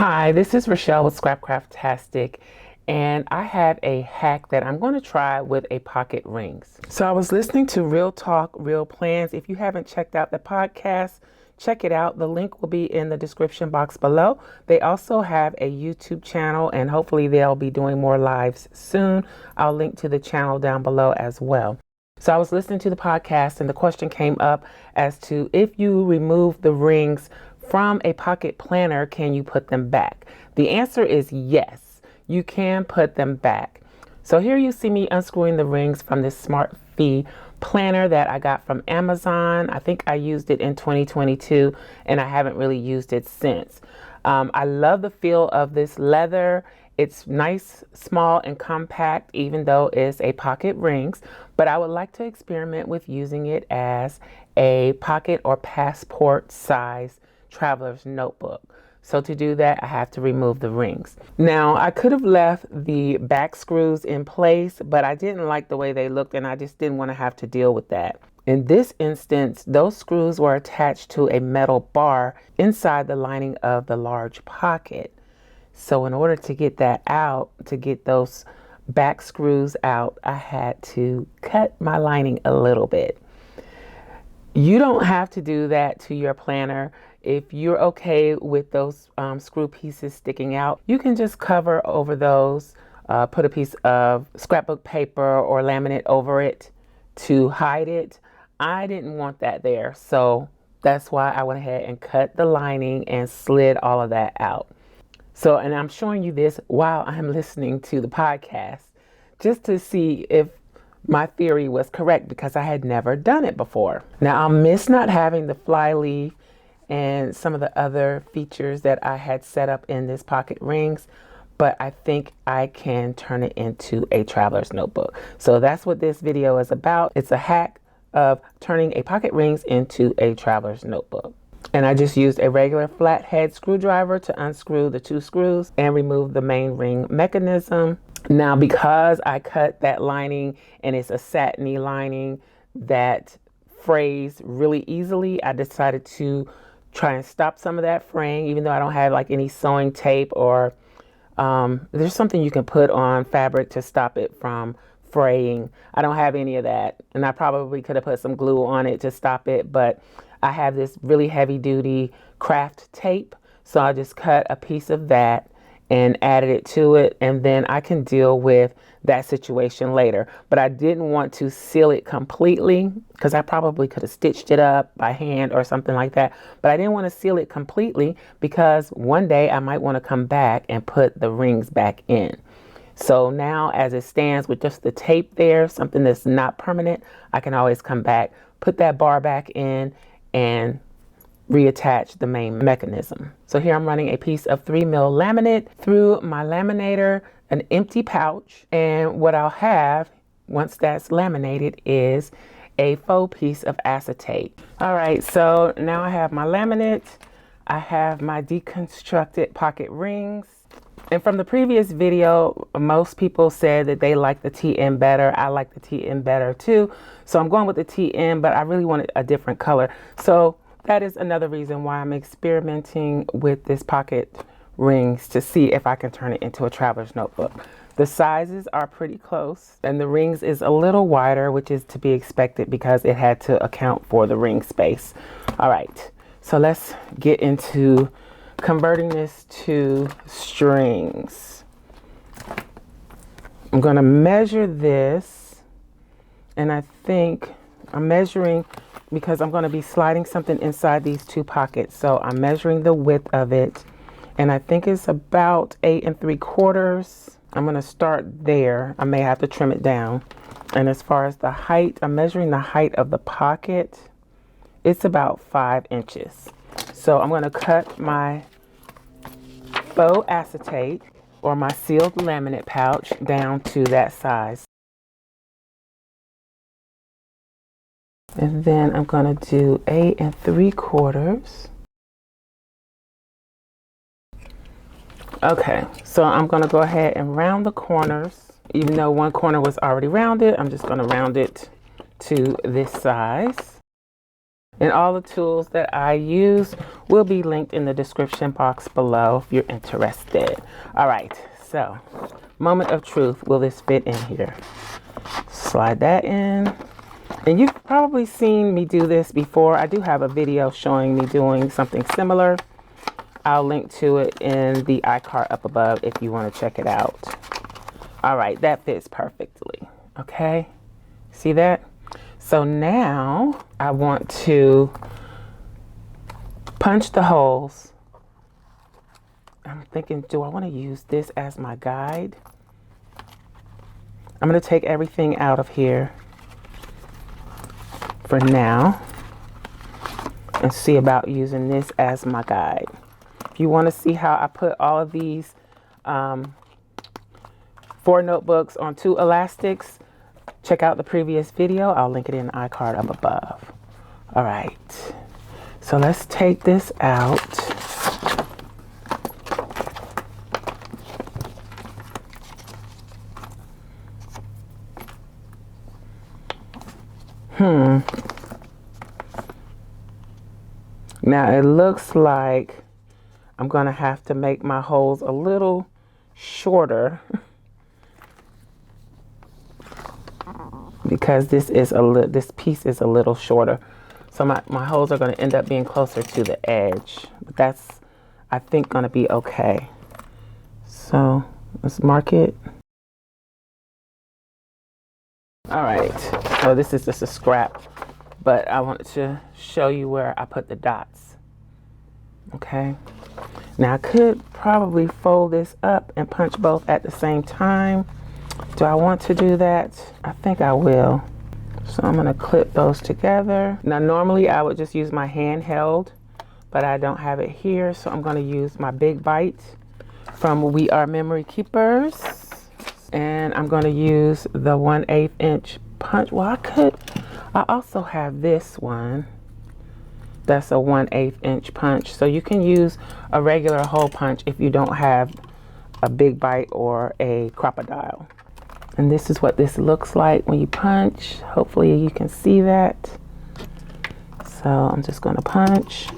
Hi, this is Rachelle with Scrapcraftastic, and I have a hack that I'm going to try with a pocket rings. So I was listening to Real Talk, Real Plans. If you haven't checked out the podcast, check it out. The link will be in the description box below. They also have a YouTube channel, and hopefully they'll be doing more lives soon. I'll link to the channel down below as well. So I was listening to the podcast, and the question came up as to if you remove the rings from a pocket planner, can you put them back? The answer is yes, you can put them back. So here you see me unscrewing the rings from this Smart Fee planner that I got from Amazon. I think I used it in 2022 and I haven't really used it since. I love the feel of this leather. It's nice, small, and compact, even though it's a pocket rings, but I would like to experiment with using it as a pocket or passport size traveler's notebook. So to do that, I have to remove the rings. Now, I could have left the back screws in place, but I didn't like the way they looked and I just didn't want to have to deal with that. In this instance, those screws were attached to a metal bar inside the lining of the large pocket. So in order to get that out, to get those back screws out, I had to cut my lining a little bit. You don't have to do that to your planner. If you're okay with those screw pieces sticking out, you can just cover over those, put a piece of scrapbook paper or laminate over it to hide it. I didn't want that there, so that's why I went ahead and cut the lining and slid all of that out. So, and I'm showing you this while I'm listening to the podcast, just to see if my theory was correct, because I had never done it before. Now, I'll miss not having the fly leaf and some of the other features that I had set up in this pocket rings, but I think I can turn it into a traveler's notebook. So that's what this video is about. It's a hack of turning a pocket rings into a traveler's notebook. And I just used a regular flathead screwdriver to unscrew the two screws and remove the main ring mechanism. Now, because I cut that lining and it's a satiny lining that frays really easily, I decided to try and stop some of that fraying, even though I don't have like any sewing tape or there's something you can put on fabric to stop it from fraying. I don't have any of that, and I probably could have put some glue on it to stop it, but I have this really heavy duty craft tape, so I just cut a piece of that and added it to it, and then I can deal with that situation later. But I didn't want to seal it completely because I probably could have stitched it up by hand or something like that. But I didn't want to seal it completely because one day I might want to come back and put the rings back in. So now as it stands with just the tape there, something that's not permanent, I can always come back, put that bar back in, and reattach the main mechanism. So here I'm running a piece of 3mm laminate through my laminator, an empty pouch, and what I'll have once that's laminated is a faux piece of acetate. All right, so now I have my laminate, I have my deconstructed pocket rings. And from the previous video, most people said that they like the TN better. I like the TN better too. So I'm going with the TN, but I really wanted a different color. So that is another reason why I'm experimenting with this pocket rings to see if I can turn it into a traveler's notebook. The sizes are pretty close, and the rings is a little wider, which is to be expected because it had to account for the ring space. All right, so let's get into converting this to strings. I'm going to measure this, and I think I'm measuring because I'm going to be sliding something inside these two pockets. So I'm measuring the width of it, and I think it's about 8 3/4. I'm going to start there. I may have to trim it down. And as far as the height, I'm measuring the height of the pocket. It's about 5 inches. So I'm going to cut my faux acetate or my sealed laminate pouch down to that size. And then I'm going to do 8 3/4. Okay, so I'm going to go ahead and round the corners. Even though one corner was already rounded, I'm just going to round it to this size. And all the tools that I use will be linked in the description box below if you're interested. All right, so moment of truth. Will this fit in here? Slide that in. And you've probably seen me do this before. I do have a video showing me doing something similar. I'll link to it in the iCard up above if you want to check it out. All right, that fits perfectly. Okay, see that? So now I want to punch the holes. I'm thinking, do I want to use this as my guide? I'm going to take everything out of here for now and see about using this as my guide. If you want to see how I put all of these 4 notebooks on 2 elastics, check out the previous video. I'll link it in the iCard up above. All right, so let's take this out. Now it looks like I'm gonna have to make my holes a little shorter because this piece is a little shorter. So my holes are gonna end up being closer to the edge. But that's, I think, gonna be okay. So let's mark it. All right, so this is just a scrap, but I wanted to show you where I put the dots. Okay, now I could probably fold this up and punch both at the same time. Do I want to do that? I think I will. So I'm gonna clip those together. Now normally I would just use my handheld, but I don't have it here, so I'm gonna use my big bite from We Are Memory Keepers. And I'm going to use the 1/8 inch punch. Well, I also have this one. That's a 1/8 inch punch. So you can use a regular hole punch if you don't have a big bite or a crocodile. And this is what this looks like when you punch. Hopefully you can see that. So I'm just going to punch.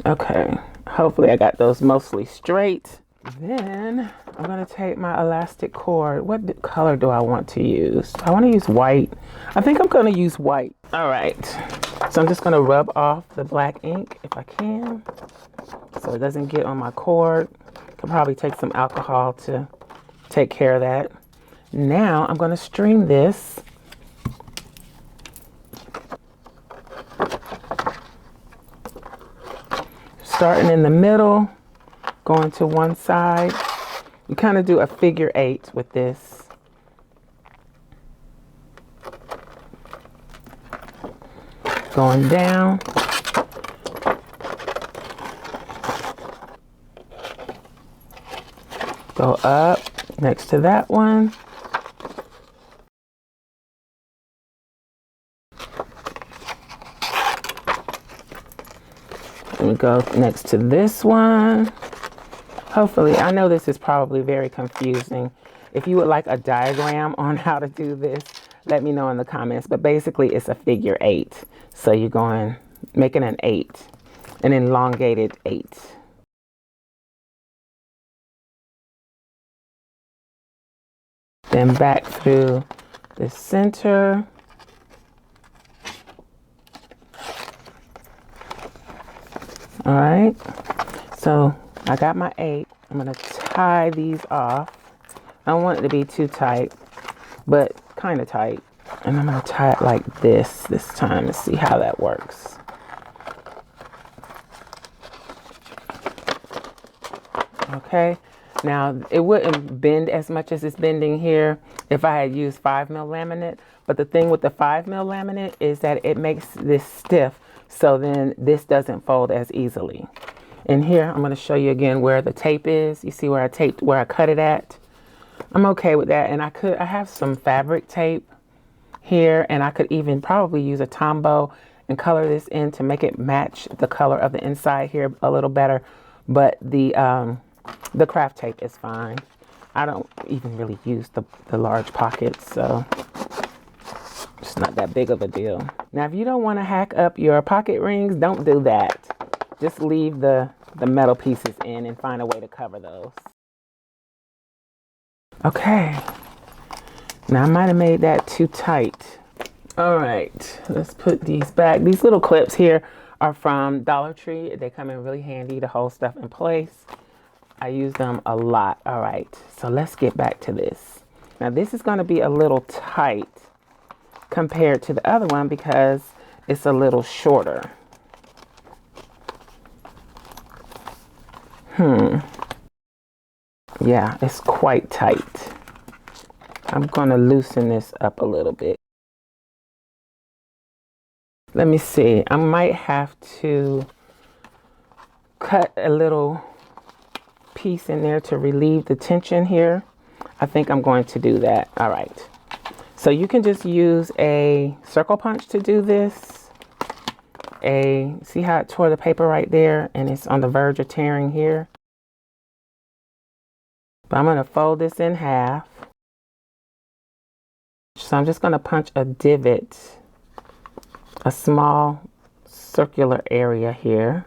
Okay. Hopefully I got those mostly straight. Then I'm going to take my elastic cord. What color do I want to use? I want to use white. I think I'm going to use white. All right. So I'm just going to rub off the black ink if I can, so it doesn't get on my cord. Could probably take some alcohol to take care of that. Now I'm going to stream this. Starting in the middle, going to one side. You kind of do a figure 8 with this. Going down. Go up next to that one. Let me go next to this one. Hopefully, I know this is probably very confusing. If you would like a diagram on how to do this, let me know in the comments. But basically, it's a figure 8. So you're going, making an 8, an elongated 8. Then back through the center. All right, so I got my 8. I'm gonna tie these off. I don't want it to be too tight, but kind of tight. And I'm gonna tie it like this time and see how that works. Okay, now it wouldn't bend as much as it's bending here if I had used 5mm laminate, but the thing with the 5mm laminate is that it makes this stiff. So then this doesn't fold as easily. And here, I'm going to show you again where the tape is. You see where I cut it at? I'm okay with that. And I have some fabric tape here, and I could even probably use a Tombow and color this in to make it match the color of the inside here a little better. But the craft tape is fine. I don't even really use the large pockets, so it's not that big of a deal. Now, if you don't want to hack up your pocket rings, don't do that. Just leave the metal pieces in and find a way to cover those. Okay. Now, I might have made that too tight. All right, let's put these back. These little clips here are from Dollar Tree. They come in really handy to hold stuff in place. I use them a lot. All right, so let's get back to this. Now, this is going to be a little tight compared to the other one because it's a little shorter. Yeah, it's quite tight. I'm going to loosen this up a little bit. Let me see. I might have to cut a little piece in there to relieve the tension here. I think I'm going to do that. All right. So you can just use a circle punch to do this. See how it tore the paper right there and it's on the verge of tearing here? But I'm going to fold this in half. So I'm just going to punch a divot, a small circular area here.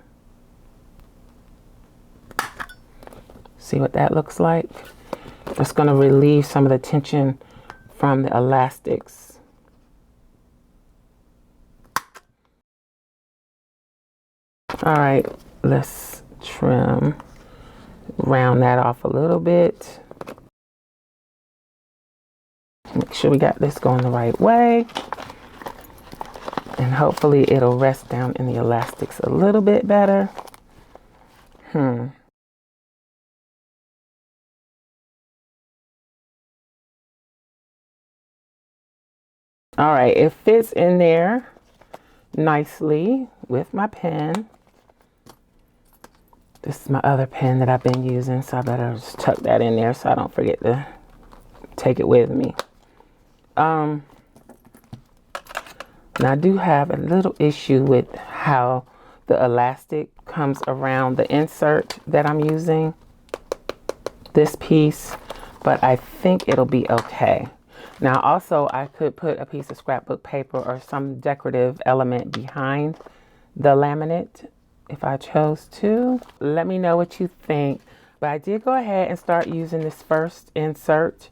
See what that looks like? It's going to relieve some of the tension from the elastics. All right, let's round that off a little bit. Make sure we got this going the right way. And hopefully it'll rest down in the elastics a little bit better. All right, it fits in there nicely with my pen. This is my other pen that I've been using, so I better just tuck that in there so I don't forget to take it with me. Now I do have a little issue with how the elastic comes around the insert that I'm using, this piece, but I think it'll be okay. Now also I could put a piece of scrapbook paper or some decorative element behind the laminate if I chose to. Let me know what you think. But I did go ahead and start using this first insert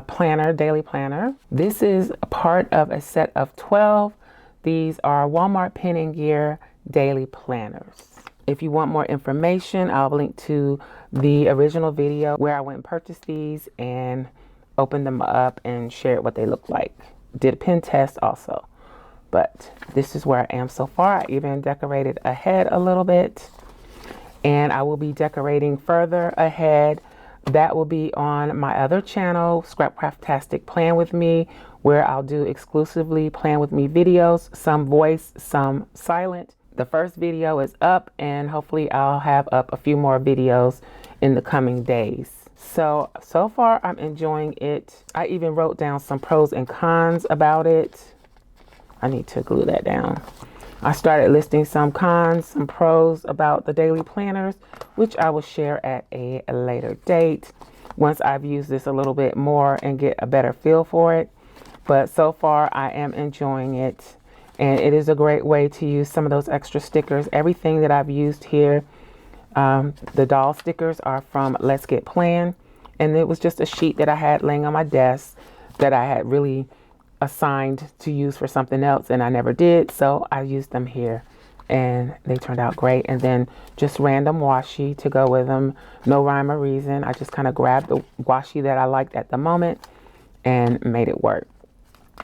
planner, daily planner. This is a part of a set of 12. These are Walmart Pen and Gear daily planners. If you want more information, I'll link to the original video where I went and purchased these and opened them up and shared what they look like. Did a pen test also. But this is where I am so far. I even decorated ahead a little bit. And I will be decorating further ahead. That will be on my other channel, Scrapcraftastic Plan With Me, where I'll do exclusively Plan With Me videos, some voice, some silent. The first video is up and hopefully I'll have up a few more videos in the coming days. So far I'm enjoying it. I even wrote down some pros and cons about it. I need to glue that down. I started listing some cons, some pros about the daily planners, which I will share at a later date once I've used this a little bit more and get a better feel for it. But so far I am enjoying it. And it is a great way to use some of those extra stickers. Everything that I've used here, the doll stickers are from Let's Get Plan. And it was just a sheet that I had laying on my desk that I had really assigned to use for something else and I never did. So I used them here and they turned out great. And then just random washi to go with them. No rhyme or reason. I just kind of grabbed the washi that I liked at the moment and made it work.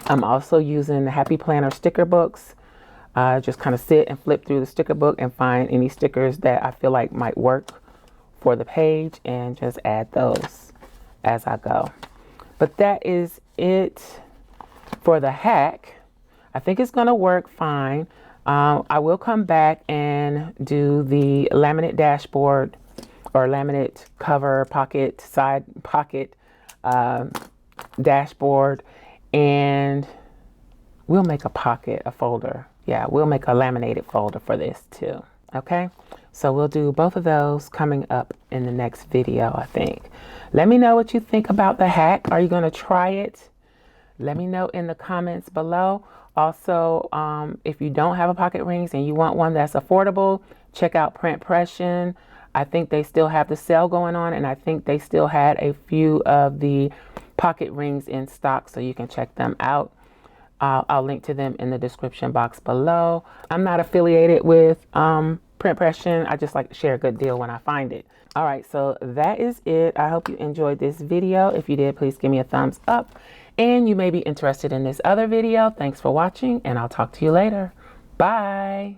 I'm also using the Happy Planner sticker books. Just kind of sit and flip through the sticker book and find any stickers that I feel like might work for the page and just add those as I go. But that is it for the hack. I think it's going to work fine. I will come back and do the laminate dashboard or laminate cover pocket, side pocket dashboard. And we'll make a pocket, a folder. Yeah, we'll make a laminated folder for this too. Okay. So we'll do both of those coming up in the next video, I think. Let me know what you think about the hack. Are you going to try it? Let me know in the comments below. Also, if you don't have a pocket rings and you want one that's affordable, check out Print Pression. I think they still have the sale going on, and I think they still had a few of the pocket rings in stock, so you can check them out. I'll link to them in the description box below. I'm not affiliated with Print Pression. I just like to share a good deal when I find it. All right, so that is it. I hope you enjoyed this video. If you did, please give me a thumbs up. And you may be interested in this other video. Thanks for watching, and I'll talk to you later. Bye.